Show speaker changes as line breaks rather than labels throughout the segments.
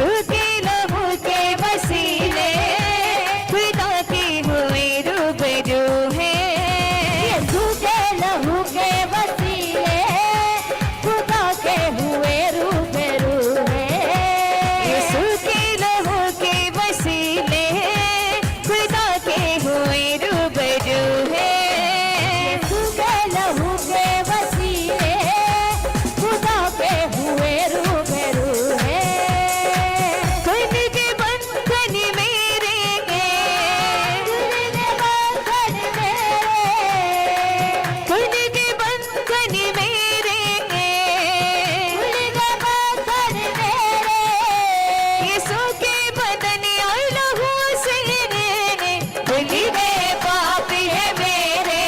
यीशु के लहू के वसीले खुदा की हुए रूबरू है।
यीशु के लहू के वसीले खुदा के हुए रूबरू है।
यीशु के लहू के वसीले खुदा के हुए रूबरू है।
यीशु के लहू के वसीले खुदा के हुए रूबरू है।
खुद के बंधन मेरे
खुद के बंधन मेरे,
खुद के बंधन मेरे
खुद के बंधन मेरे,
यीशु के बदन और लहू से धुल गए पाप है मेरे।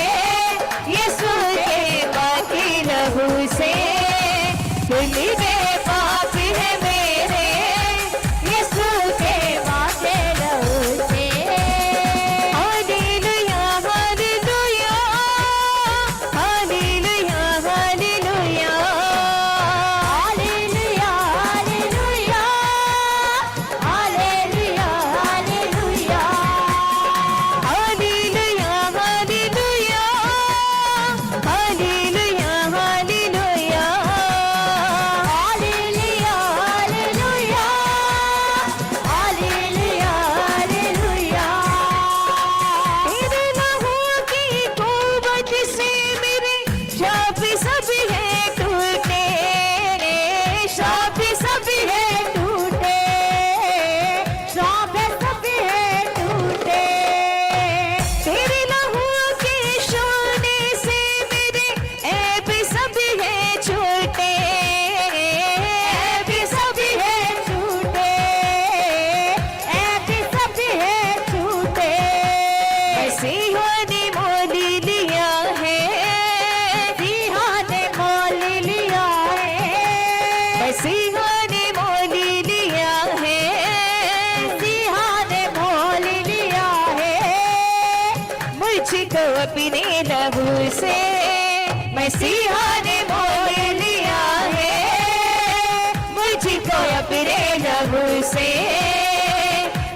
यीशु के बाकी लहू से धुल गए पाप है मेरे। यीशु के
बाके लहू से।
Hallelujah hallelujah hallelujah hallelujah
hallelujah hallelujah hallelujah hallelujah
hallelujah hallelujah hallelujah hallelujah
hallelujah hallelujah hallelujah
तेरे लहू की कुव्वत से मेरे शाप सब है टूटे।
शाप सब है टूटे, शाप सब है टूटे।
तेरे लहू के सोने से मेरे ऐब सब है छूटे।
ऐब सब है छूटे, ऐब सब है छूटे।
मसीहा ने मोल लिया है।
मसीहा ने मोल लिया है,
मसीहा ने मोल लिया है।
मसीहा ने मोल लिया है।
मुझको अपने लहू से मसीहा ने मोल लिया है। मुझको अपने लहू से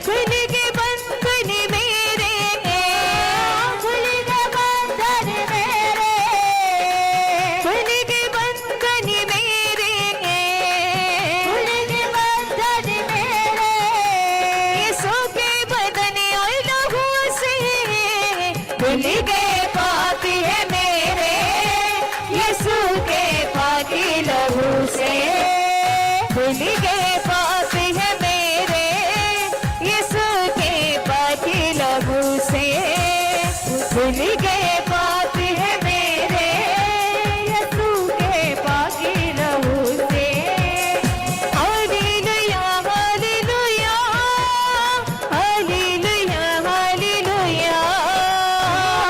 खुद के बंधन मेरे
खुल के बंधन मेरे,
खुद के बंधन मेरे
खुल के बंधन मेरे।
यीशु के बदन और लहू से धुल गए पाप है मेरे। यीशु के पाकी लहू से धुल गए पाप है मेरे। यीशु के पाकी लहू से धुल गए पाप है मेरे। यीशु के पाकी लहू से। Hallelujah hallelujah hallelujah hallelujah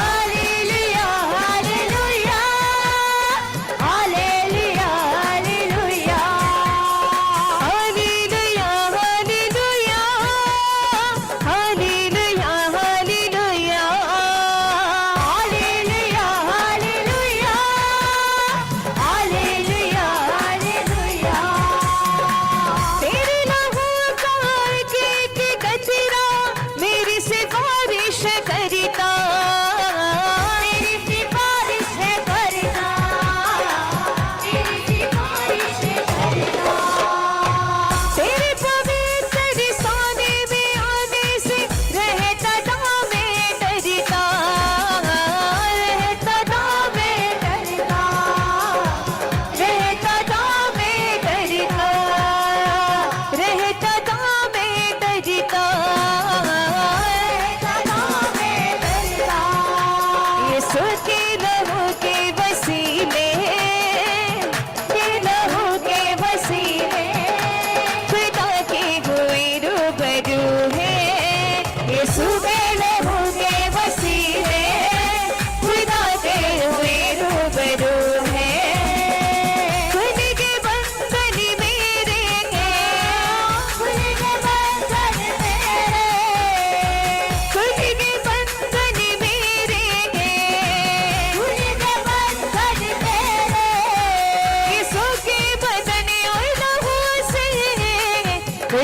hallelujah hallelujah hallelujah hallelujah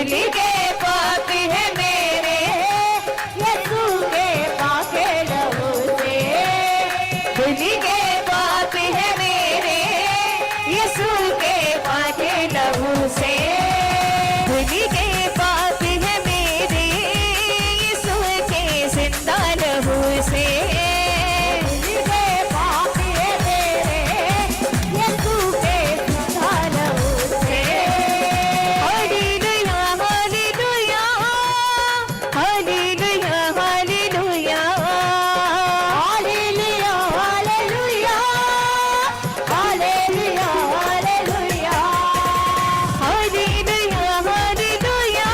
धुल गए पाप है मेरे
यीशु के पाके लहू से
धुल गए पाप है मेरे यीशु के पाके लहू से धुल गए पाप है मेरे यीशु के जिंदा लहू से
धुल गए पाप है मेरे यीशु के जिंदा लहू से
hallelujah hallelujah hallelujah hallelujah
hallelujah hallelujah hallelujah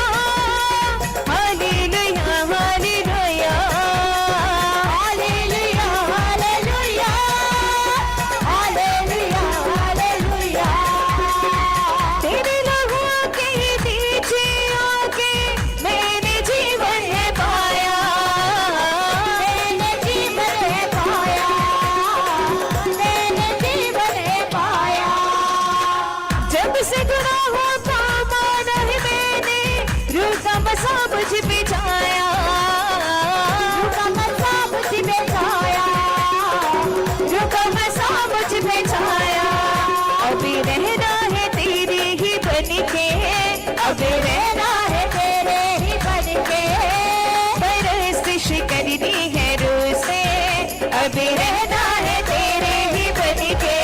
hallelujah
hallelujah hallelujah hallelujah hallelujah hallelujah hallelujah तेरे लहू के पीछे आके मैंने जीवन है पाया
मैंने जीवन है पाया मैंने जीवन है पाया
जब से गुनाहों का माना है मैंने रूह का मसा मुझ पे छाया
रुका मसा मुझ पे छाया
रूह का मसा मुझ पे छाया अभी रहना है तेरी ही बन के अभी रहना
रहना है तेरे ही बन के
परस्तिश करनी है रूह से अभी रहना है तेरे ही बन के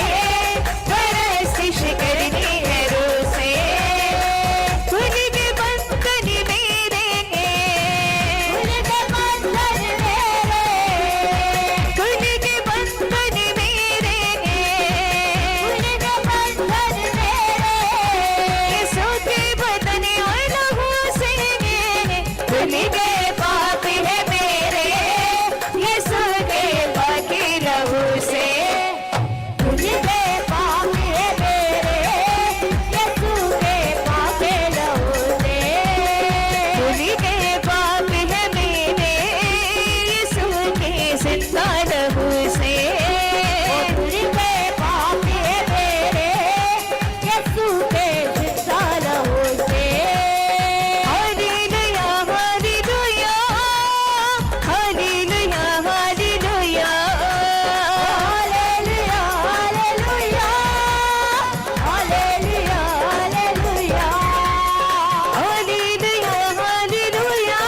परस्तिश करनी है रूह से खुल के बंधन मेरे
खुल के बंधन मेरे
खुल के बंधन मेरे
खुल के बंधन मेरे
यीशु के बदन और लहू से खुल गए पाप है मेरे यीशु के बाकी लहू से
खुल गए पाप है मेरे यीशु के पाके लहू से
खुल गए पाप है मेरे यीशु के जिंदा लहू से
खुल गए पाप है मेरे यीशु के जिंदा लहू से
hallelujah hallelujah hallelujah hallelujah
hallelujah hallelujah hallelujah hallelujah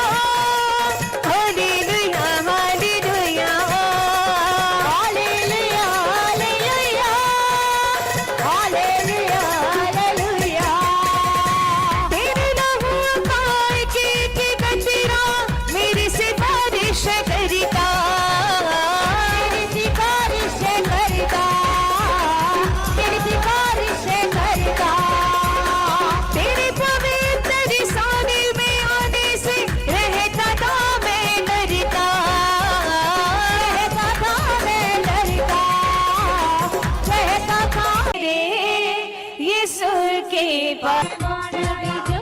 hallelujah hallelujah hallelujah hallelujah
hallelujah hallelujah
तेरे लहू का एक कतरा मेरी सिफारिश करता
तेरी सिफारिश करता तेरी सिफारिश करता
तेरे पवित्र सानिल में आने से रहता था मैं डरता
रहता था मैं डरता रहता था
रे यीशु के पास
मान भी